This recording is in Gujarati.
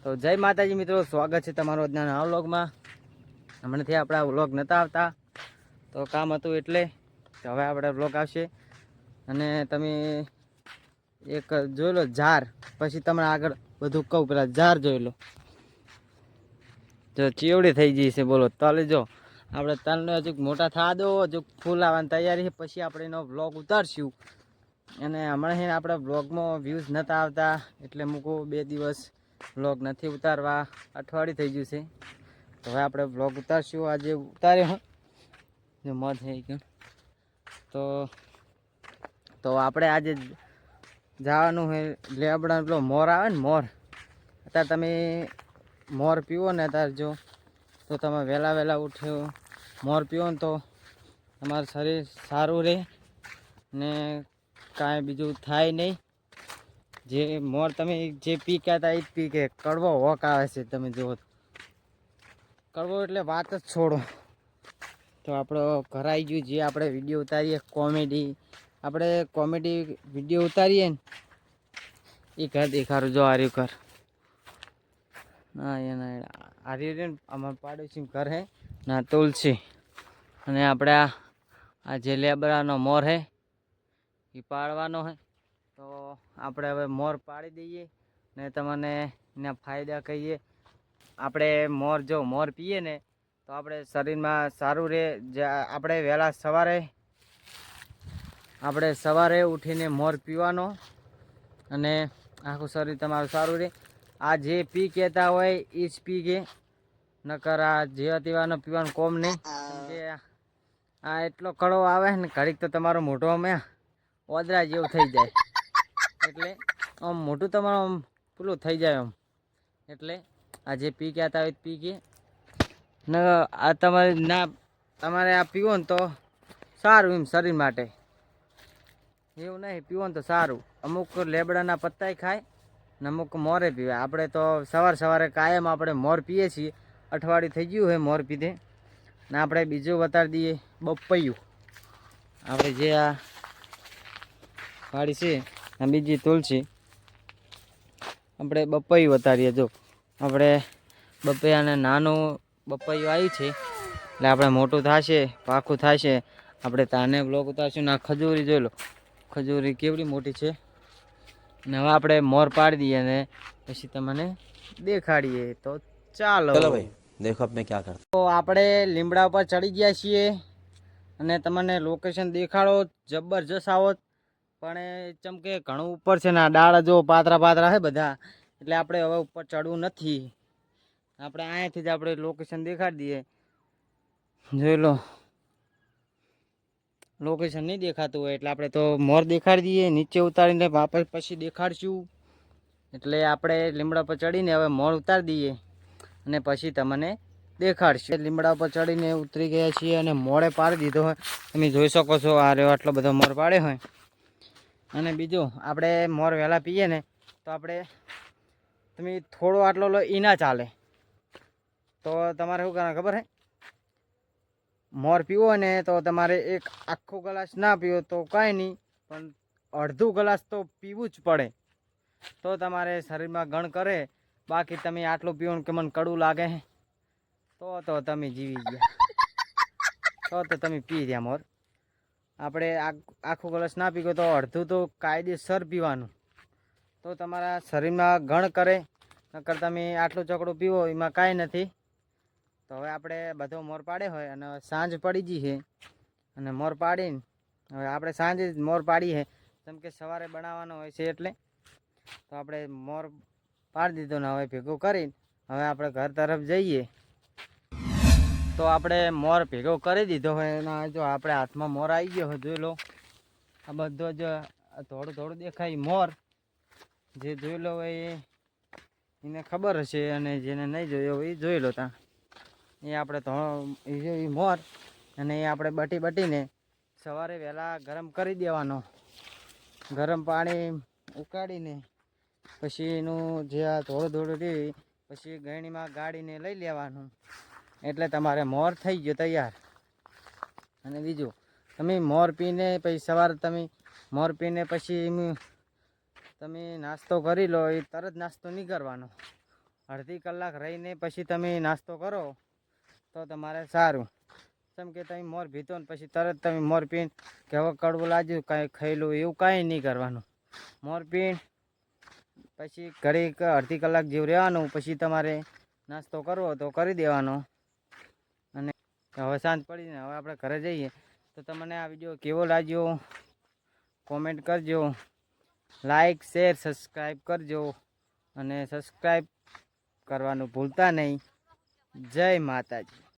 તો જય માતાજી મિત્રો, સ્વાગત છે તમારો આજના નવા વ્લોગમાં। હમણાંથી આપણા વ્લોગ નહોતા આવતા તો કામ હતું એટલે હવે આપણે વ્લોગ આવશે। અને તમે એક જોઈ લો ઝાર, પછી તમને આગળ બધું કહું, પેલા ઝાર જોઈ લો। જો ચીવડી થઈ ગઈ છે બોલો તલે, જો આપણે તલને હજુ મોટા થવા દો, હજુ ફૂલ આવવાની તૈયારી છે, પછી આપણે એનો વ્લોગ ઉતારશું। અને હમણાં આપણે વ્લોગમાં વ્યૂઝ નહોતા આવતા એટલે મૂકું 2 દિવસ વ્લોગ નથી ઉતારવા, અઠવાડિયું થઈ ગયું છે। તો હવે આપણે વ્લોગ ઉતારશું, આજે ઉતાર્યો હો જો મધ થઈ ગયું। તો આપણે આજે જવાનું છે લેબડા, પેલો મોર આવે ને મોર, અત્યારે તમે મોર પીવો ને અત્યારે જો, તો તમે વહેલા ઉઠ્યો મોર પીવો ને તો તમારું શરીર સારું રહે ને કાંઈ બીજું થાય નહીં। જે મોર તમે જે પી ગયા હતા એ જ પી કે કડવો વોક આવે છે, તમે જુઓ કડવો એટલે વાત જ છોડો। તો આપણો ઘર આવી ગયું, જે આપણે વિડીયો ઉતારીએ કોમેડી, આપણે કોમેડી વિડીયો ઉતારીએ ને એ ઘર દેખાડું, જો આર્યું ઘર, હા એના આર્યું ને અમારે પાડોશી ઘર હે ના તુલસી। અને આપણે આ જે લેબરાનો મોર હે એ પાડવાનો હે। તો આપણે હવે મોર પાડી દઈએ ને તમને એના ફાયદા કહીએ। આપણે મોર પીએ ને તો આપણે શરીરમાં સારું રહે। આપણે વહેલા સવારે ઉઠીને મોર પીવાનો અને આખું શરીર તમારું સારું રહે। આ જે પી કહેતા હોય એ જ પી કે, નકર આ જેવા તેવાનો પીવાનું કોમ નહીં, કે આ એટલો કડવો આવે ને ઘડીક તો તમારો મોઢો અમે ઓદરા જેવું થઈ જાય, એટલે આમ મોઢું તમારું આમ પેલું થઈ જાય આમ। એટલે આ જે પી કહેતા હોય પી કે ને આ તમારે આ પીવો ને તો સારું એમ શરીર માટે, એવું નહીં પીવો ને તો સારું। અમુક લેબડાના પત્તાય ખાય ને અમુક મોરે પીવે। આપણે તો સવારે કાયમ આપણે મોર પીએ છીએ, અઠવાડિયું થઈ ગયું હોય મોર પીધે ને। આપણે બીજું બતાવી દઈએ બપૈયું, આપણે જે આ વાડી છે આ બીજી તુલસી, આપણે બપૈયું ઉતારીએ। જો આપણે બપૈયાને નાનું બપૈયું આવ્યું છે એટલે આપણે મોટું થશે, પાખું થશે, આપણે તાને બ્લોક ઉતારશું। ને આ ખજૂરી જોઈ લો, ખજૂરી કેવડી મોટી છે ને। હવે આપણે મોર પાડી દઈએ અને પછી તમને દેખાડીએ, તો ચાલો ભાઈ દેખો અબ મેં ક્યા કરતા। તો આપણે લીમડા ઉપર ચડી ગયા છીએ અને તમને લોકેશન દેખાડો જબરજસ્ત આવો, પણ ચમકે ઘણું ઉપર છે ને આ ડાળા જો પાતરા છે બધા, એટલે આપણે હવે ઉપર ચડવું નથી। આપણે અહીંયાથી જ આપણે લોકેશન દેખાડી દઈએ, જોઈ લો લોકેશન નહીં દેખાતું હોય એટલે આપણે તો મોર દેખાડી દઈએ, નીચે ઉતારીને વાપસ પછી દેખાડશું। એટલે આપણે લીમડા પર ચડીને હવે મોર ઉતારી દઈએ અને પછી તમને દેખાડશું। લીમડા પર ચડીને ઉતરી ગયા છીએ અને મોડે પાડી દીધો હોય, તમે જોઈ શકો છો। આ રહ્યો આટલો બધો મોર પાડ્યો હોય। અને બીજું આપણે મોર વહેલા પીએ ને તો આપણે તમે થોડો આટલો લો એ ના ચાલે, તો તમારે શું કરવાનું ખબર હે, મોર પીવો ને તો તમારે એક આખો ગ્લાસ ના પીવો તો કાંઈ નહીં, પણ અડધું ગ્લાસ તો પીવું જ પડે, તો તમારે શરીરમાં ગણ કરે। બાકી તમે આટલું પીવો ને કે મને કડવું લાગે તો તમે જીવી ગયા, તો તમે પી રહ્યા મોર। આપણે આખો ગ્લાસ ના પીવો તો અડધું તો કાયદેસર પીવાનું, તો તમારા શરીરમાં ગણ કરે। નકર તમે આટલું ચકડું પીવો એમાં કાંઈ નથી। તો હવે આપણે બધો મોર પાડે હોય અને સાંજ પડી ગઈ છે અને મોર પાડીને હવે આપણે સાંજે જ મોર પાડી છે, જેમ કે સવારે બનાવવાનો હોય છે એટલે। તો આપણે મોર પાડી દીધો ને હવે ભેગું કરીને હવે આપણે ઘર તરફ જઈએ। તો આપણે મોર ભેગો કરી દીધો હોય એના જો આપણે હાથમાં મોર આવી ગયો હોય, જોઈ લો આ બધો જ થોડું દેખાય મોર, જે જોઈ લો હોય એને ખબર હશે અને જેને નહીં જોયો હોય એ જોઈ લો ત્યાં। એ આપણે મોર અને એ આપણે બટીને સવારે વહેલા ગરમ કરી દેવાનો, ગરમ પાણી ઉકાળીને પછી એનું જે આ થોડું રહે પછી ગળણીમાં ગાળીને લઈ લેવાનું, એટલે તમારે મોર થઈ ગયો તૈયાર। અને બીજું તમે મોર પીને પછી સવારે તમે મોર પીને પછી તમે નાસ્તો કરી લો, એ તરત નાસ્તો નહીં કરવાનો, અડધી કલાક રહીને પછી તમે નાસ્તો કરો તો તમારે સારું. જેમ કે તમે મોર પીધો ને પછી તરત તમે મોર પીને કે હવે કડવું લાગ્યું કાંઈ ખાઈલું એવું કાંઈ નહીં કરવાનું. મોર પીને પછી ઘડીક અડધી કલાક જેવું રહેવાનું, પછી તમારે નાસ્તો કરવો તો કરી દેવાનો. અને હવે સાંજ પડીને હવે આપણે ઘરે જઈએ. તો તમને આ વિડીયો કેવો લાગ્યો કોમેન્ટ કરજો, લાઈક શેર સબસ્ક્રાઈબ કરજો અને સબસ્ક્રાઈબ કરવાનું ભૂલતા નહીં. જય માતાજી.